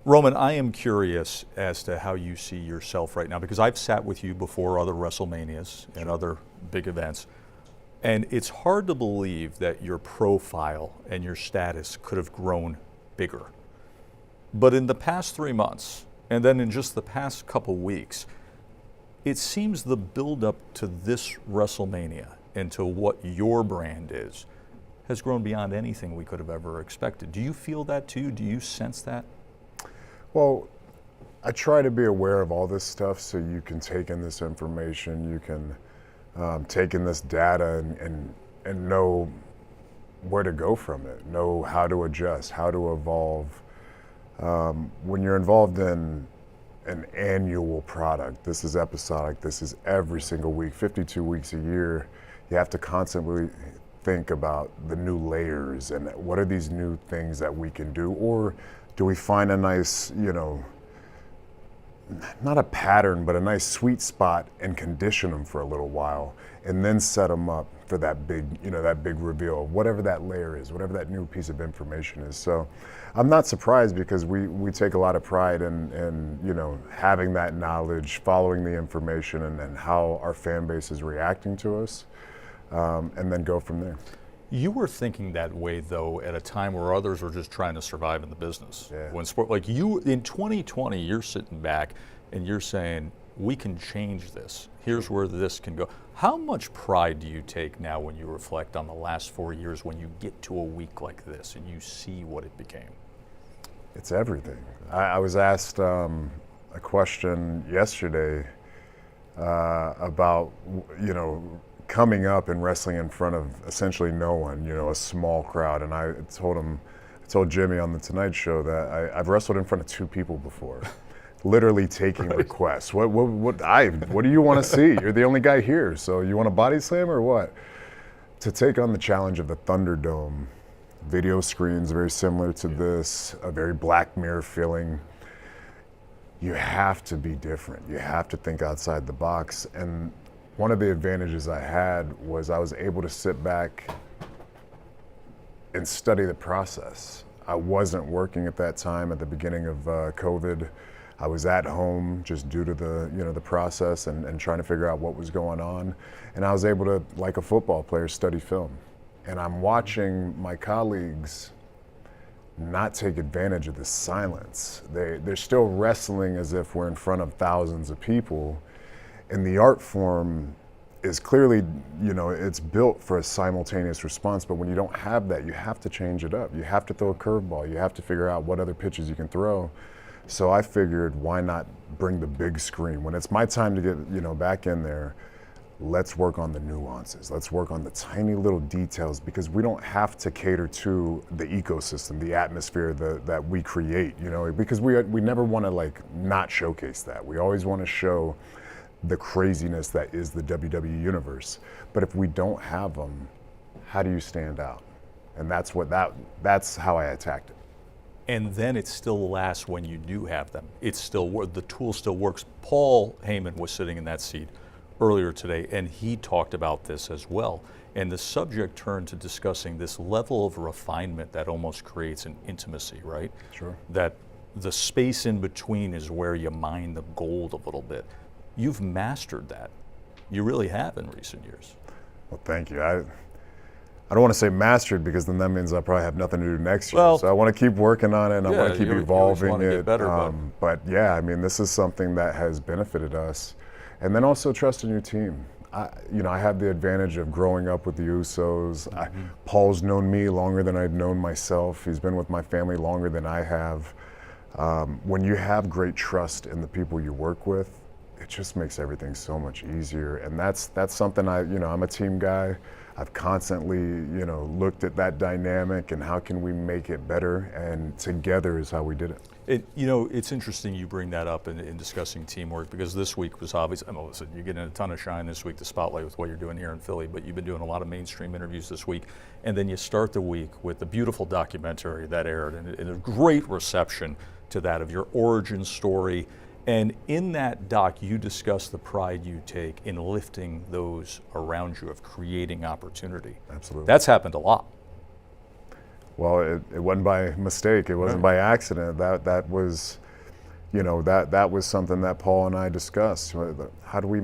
Roman, I am curious as to how you see yourself right now, because I've sat with you before other WrestleManias and other big events, and it's hard to believe that your profile and your status could have grown bigger. But in the past 3 months, and then in just the past couple weeks, it seems the buildup to this WrestleMania and to what your brand is has grown beyond anything we could have ever expected. Do you feel that too? Do you sense that? Well, I try to be aware of all this stuff so you can take in this information, you can take in this data and know where to go from it, know how to adjust, how to evolve. When you're involved in an annual product, this is episodic, this is every single week, 52 weeks a year, you have to constantly think about the new layers and what are these new things that we can do, or do we find a nice, not a pattern, but a nice sweet spot and condition them for a little while and then set them up for that big, that big reveal, whatever that layer is, whatever that new piece of information is. So I'm not surprised because we take a lot of pride in having that knowledge, following the information and how our fan base is reacting to us, and then go from there. You were thinking that way, though, at a time where others were just trying to survive in the business. Yeah. When sport, like you, in 2020, you're sitting back and you're saying, we can change this. Here's where this can go. How much pride do you take now when you reflect on the last 4 years when you get to a week like this and you see what it became? It's everything. I was asked a question yesterday about, coming up and wrestling in front of essentially no one, a small crowd. And I told Jimmy on the Tonight Show that I've wrestled in front of 2 people before, literally taking requests. What do you want to see? You're the only guy here, so you want a body slam or what? To take on the challenge of the Thunderdome, video screens very similar to this, a very Black Mirror feeling. You have to be different. You have to think outside the box. And one of the advantages I had was I was able to sit back and study the process. I wasn't working at that time at the beginning of COVID. I was at home just due to the process and trying to figure out what was going on. And I was able to, like a football player, study film. And I'm watching my colleagues not take advantage of the silence. They're still wrestling as if we're in front of thousands of people. And the art form is clearly, it's built for a simultaneous response, but when you don't have that, you have to change it up. You have to throw a curveball. You have to figure out what other pitches you can throw. So I figured, why not bring the big screen? When it's my time to get, back in there, let's work on the nuances. Let's work on the tiny little details, because we don't have to cater to the ecosystem, the atmosphere that we create, because we never want to not showcase that. We always want to show the craziness that is the WWE universe. But if we don't have them, how do you stand out? And that's how I attacked it. And then it still lasts when you do have them. The tool still works. Paul Heyman was sitting in that seat earlier today, and he talked about this as well. And the subject turned to discussing this level of refinement that almost creates an intimacy, right? Sure. That the space in between is where you mine the gold a little bit. You've mastered that. You really have in recent years. Well, thank you. I don't want to say mastered, because then that means I probably have nothing to do next year. Well, so I want to keep working on it, and I want to keep evolving you it. Get better, but yeah, this is something that has benefited us. And then also trust in your team. I have the advantage of growing up with the Usos. Paul's known me longer than I've known myself. He's been with my family longer than I have. When you have great trust in the people you work with, it just makes everything so much easier. And that's something I'm a team guy. I've constantly, looked at that dynamic and how can we make it better, and together is how we did it. It's interesting you bring that up in discussing teamwork, because this week was obvious. Listen, you're getting a ton of shine this week, the spotlight with what you're doing here in Philly, but you've been doing a lot of mainstream interviews this week. And then you start the week with the beautiful documentary that aired, and a great reception to that of your origin story. And in that doc, you discuss the pride you take in lifting those around you, of creating opportunity. Absolutely. That's happened a lot. Well, it wasn't by mistake. It wasn't by accident. That was, you know, that was something that Paul and I discussed. How do we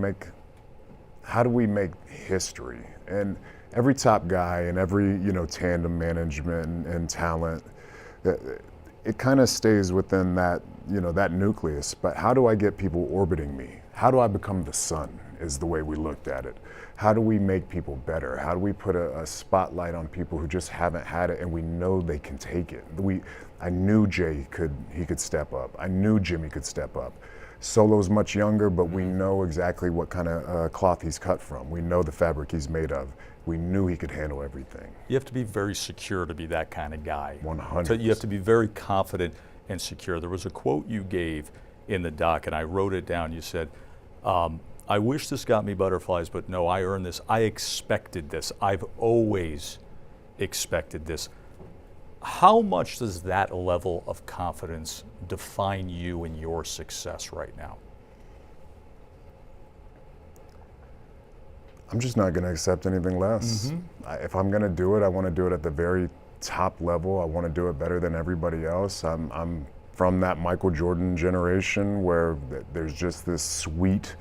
make history? And every top guy and every, you know, tandem management and talent, it kind of stays within that, you know, that nucleus. But how do I get people orbiting me? How do I become the sun, is the way we looked at it. How do we make people better? How do we put a spotlight on people who just haven't had it and we know they can take it? I knew Jay could step up. I knew Jimmy could step up. Solo's much younger, but we know exactly what kind of cloth he's cut from. We know the fabric he's made of. We knew he could handle everything. You have to be very secure to be that kind of guy. 100%. So you have to be very confident and secure. There was a quote you gave in the doc, and I wrote it down. You said, I wish this got me butterflies, but no, I earned this. I expected this. I've always expected this. How much does that level of confidence define you and your success right now? I'm just not going to accept anything less. If I'm going to do it, I want to do it at the very top level. I want to do it better than everybody else. I'm from that Michael Jordan generation where there's just this sweet,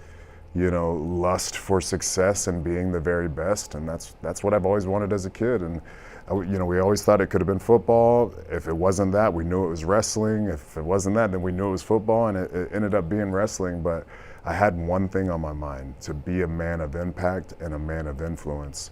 you know, lust for success and being the very best, and that's what I've always wanted as a kid. And you know, we always thought it could have been football. If it wasn't that, we knew it was wrestling. If it wasn't that, then we knew it was football, and it ended up being wrestling. But I had one thing on my mind: to be a man of impact and a man of influence.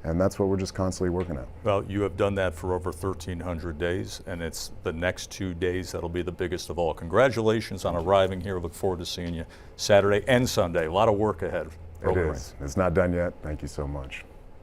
And that's what we're just constantly working at. Well, you have done that for over 1,300 days, and it's the next 2 days that'll be the biggest of all. Congratulations on arriving here. Look forward to seeing you Saturday and Sunday. A lot of work ahead. It is. It's not done yet. Thank you so much.